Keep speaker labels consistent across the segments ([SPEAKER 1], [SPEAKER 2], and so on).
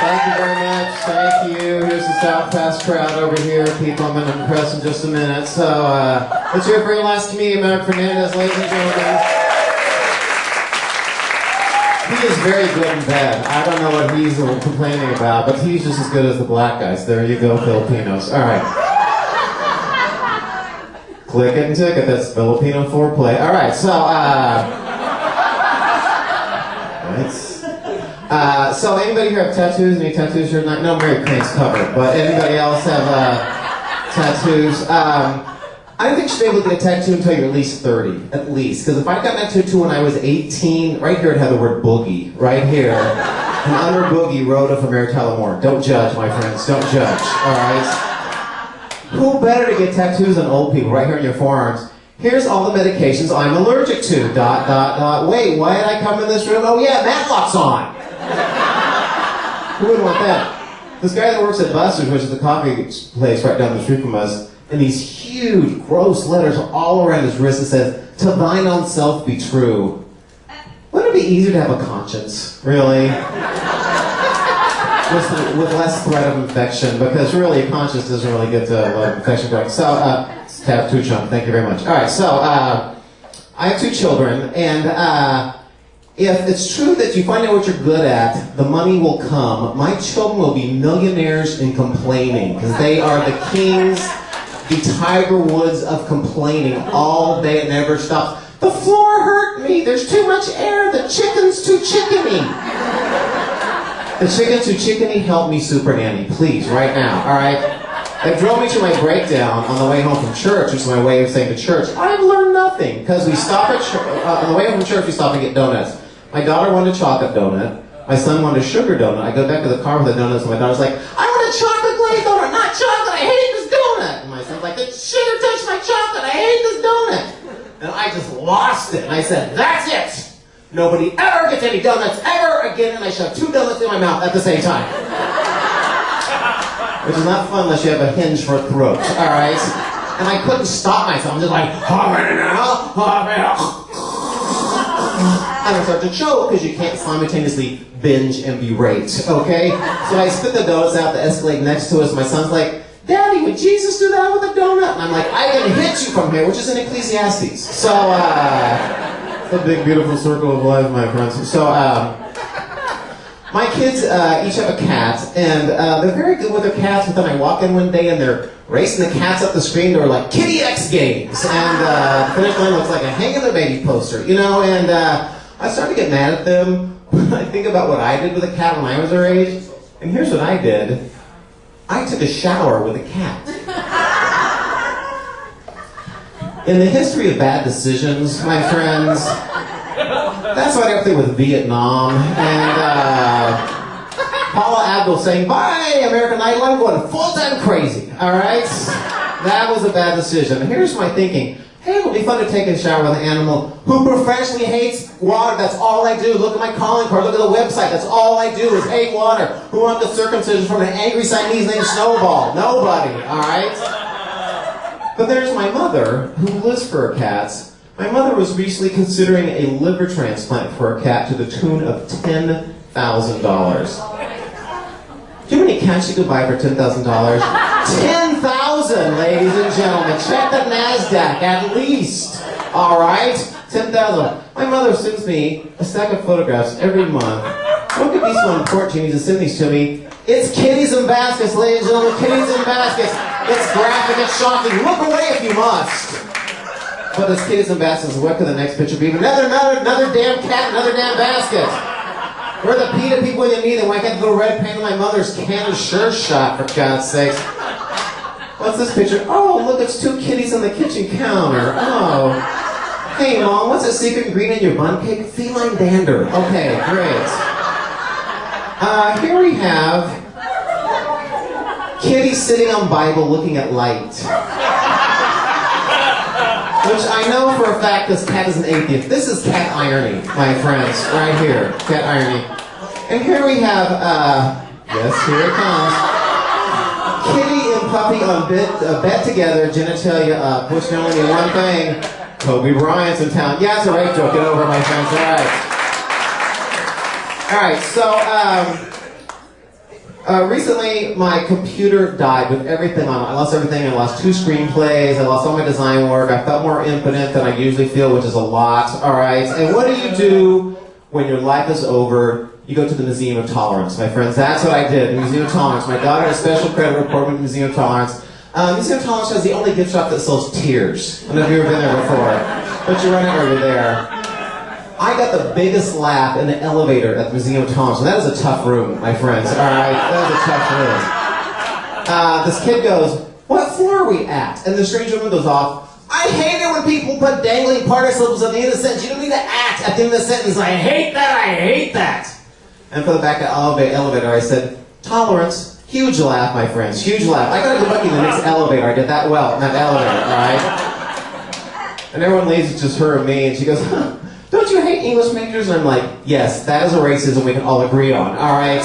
[SPEAKER 1] Thank you very much. Thank you. Here's the South Pass crowd over here. People I'm going to impress in just a minute. So, let's hear it for your last comedian, Mark Fernandez, ladies and gentlemen. He is very good in bed. I don't know what he's complaining about, but he's just as good as the black guys. There you go, Filipinos. All right. Click it and ticket. That's Filipino foreplay. All right, so, so anybody here have tattoos? Any tattoos here tonight? No, Mary Crane's covered, but anybody else have tattoos? I don't think you should be able to get a tattoo until you're at least 30, at least. Because if I got my tattoo when I was 18, right here it had the word boogie, right here. And under boogie, Rhoda from Mary Tyler Moore. Don't judge, my friends, don't judge, all right? Who better to get tattoos than old people, right here on your forearms? Here's all the medications I'm allergic to, ... Wait, why did I come in this room? Oh yeah, Matlock's on. Who wouldn't want that? This guy that works at Buster's, which is the coffee place right down the street from us, and these huge, gross letters all around his wrist, it says, "To thine own self be true." Wouldn't it be easier to have a conscience, really? With less threat of infection, because really a conscience doesn't really get a lot of infection going. So, tattoo chunk, thank you very much. All right, so, I have 2 children, and if it's true that you find out what you're good at, the money will come. My children will be millionaires in complaining, because they are the kings, the Tiger Woods of complaining all day. It never stops. The floor hurt me. There's too much air. The chicken's too chickeny. The chicken's too chickeny. Help me, Super Nanny, please, right now. All right. That drove me to my breakdown on the way home from church, which is my way of saying to church, I've learned nothing, because we stop at on the way home from church, we stop and get donuts. My daughter wanted a chocolate donut. My son wanted a sugar donut. I go back to the car with the donuts, and my daughter's like, I want a chocolate glazed donut, not chocolate. I hate this donut. And my son's like, the sugar touched my chocolate. I hate this donut. And I just lost it. And I said, that's it. Nobody ever gets any donuts ever again. And I shoved 2 donuts in my mouth at the same time. Which is not fun unless you have a hinge for a throat. All right? And I couldn't stop myself. I'm just like, and I start to choke because you can't simultaneously binge and berate, okay? So I spit the donuts out the Escalade next to us. My son's like, Daddy, would Jesus do that with a donut? And I'm like, I can hit you from here, which is in Ecclesiastes. So, it's a big, beautiful circle of life, my friends. So, my kids each have a cat, and they're very good with their cats, but then I walk in one day and they're racing the cats up the screen. They were like Kitty X Games, and the finish line looks like a hanging the baby poster, you know, and I started to get mad at them when I think about what I did with a cat when I was their age. And here's what I did. I took a shower with a cat. In the history of bad decisions, my friends, that's what I got to do with Vietnam, and Paula Abdul saying, bye, American Idol, I'm going full-time crazy, all right? That was a bad decision. Here's my thinking. Hey, it would be fun to take a shower with an animal who professionally hates water. That's all I do. Look at my calling card. Look at the website. That's all I do is hate water. Who want the circumcision from an angry Siamese named Snowball? Nobody, all right? But there's my mother, who lives for her cats. My mother was recently considering a liver transplant for her cat to the tune of $10,000. Do you know how many cats you could buy for $10,000? 10,000, ladies and gentlemen. Check the NASDAQ, at least. All right? 10,000. My mother sends me a stack of photographs every month. What could be so important she needs to send these to me? It's kitties in baskets, ladies and gentlemen. Kitties in baskets. It's graphic, it's shocking. Look away if you must. But it's kitties in baskets. What could the next picture be? Another damn cat, another damn basket. We're the PETA people you need, and why can't go red paint on my mother's can of Sure Shot, for God's sakes? What's this picture? Oh, look, it's 2 kitties on the kitchen counter. Oh. Hey, Mom, what's the secret ingredient in your bun cake? Feline dander. Okay, great. Here we have Kitty sitting on Bible looking at light. Which I know for a fact this cat is an atheist. This is cat irony, my friends, right here. Cat irony. And here we have, yes, here it comes. Kitty and Puppy on bet together, genitalia up, which can only mean one thing. Kobe Bryant's in town. Yeah, it's a rape joke. Get over it, my friends. All right. All right, so, Recently, my computer died with everything on it. I lost everything. I lost 2 screenplays. I lost all my design work. I felt more impotent than I usually feel, which is a lot. All right. And what do when your life is over? You go to the Museum of Tolerance, my friends. That's what I did. The Museum of Tolerance. My daughter had a special credit report with the Museum of Tolerance. Museum of Tolerance has the only gift shop that sells tears. I don't know if you've ever been there before, but you run it over there. I got the biggest laugh in the elevator at the Museum of Tolerance, and that is a tough room, my friends. All right, that is a tough room. This kid goes, "What floor are we at?" And the strange woman goes off, "I hate it when people put dangling participles at the end of the sentence. You don't need to act at the end of the sentence. I hate that. I hate that." And for the back of the elevator, I said, "Tolerance." Huge laugh, my friends. Huge laugh. I gotta go back in the next elevator. I did that well in that elevator. All right. And everyone leaves. It's just her and me, and she goes, "Don't you hate English majors?" And I'm like, "Yes, that is a racism we can all agree on." All right,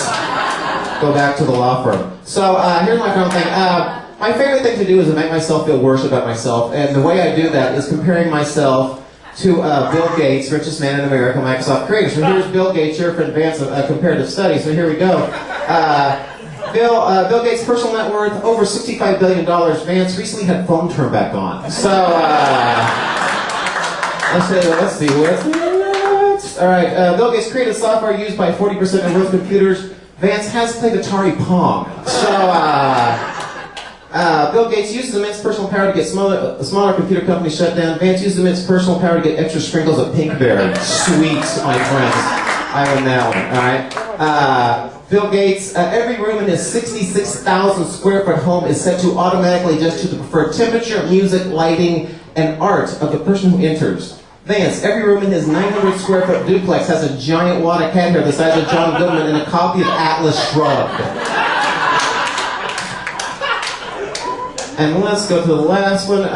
[SPEAKER 1] go back to the law firm. So here's my final thing. My favorite thing to do is to make myself feel worse about myself, and the way I do that is comparing myself to Bill Gates, richest man in America, Microsoft creator. So here's Bill Gates here for advance of comparative study. So here we go. Bill Gates' personal net worth over $65 billion. Vance recently had phone turned back on. So. Let's see, what's next? All right, Bill Gates created software used by 40% of Earth computers. Vance has played Atari Pong. So, Bill Gates uses immense personal power to get smaller computer companies shut down. Vance uses immense personal power to get extra sprinkles of pinkberry. Sweet, my friends. I win that one, all right? Bill Gates, every room in his 66,000 square foot home is set to automatically adjust to the preferred temperature, music, lighting, and art of the person who enters. Vance, every room in his 900 square foot duplex has a giant wad of cat hair the size of John Goodman and a copy of Atlas Shrugged. And let's go to the last one.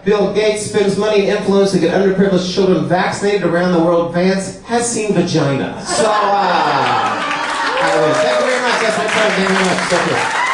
[SPEAKER 1] Bill Gates spends money and influence to get underprivileged children vaccinated around the world. Vance has seen vagina. So, thank you very much. That's my time. Thank you very much. Thank you.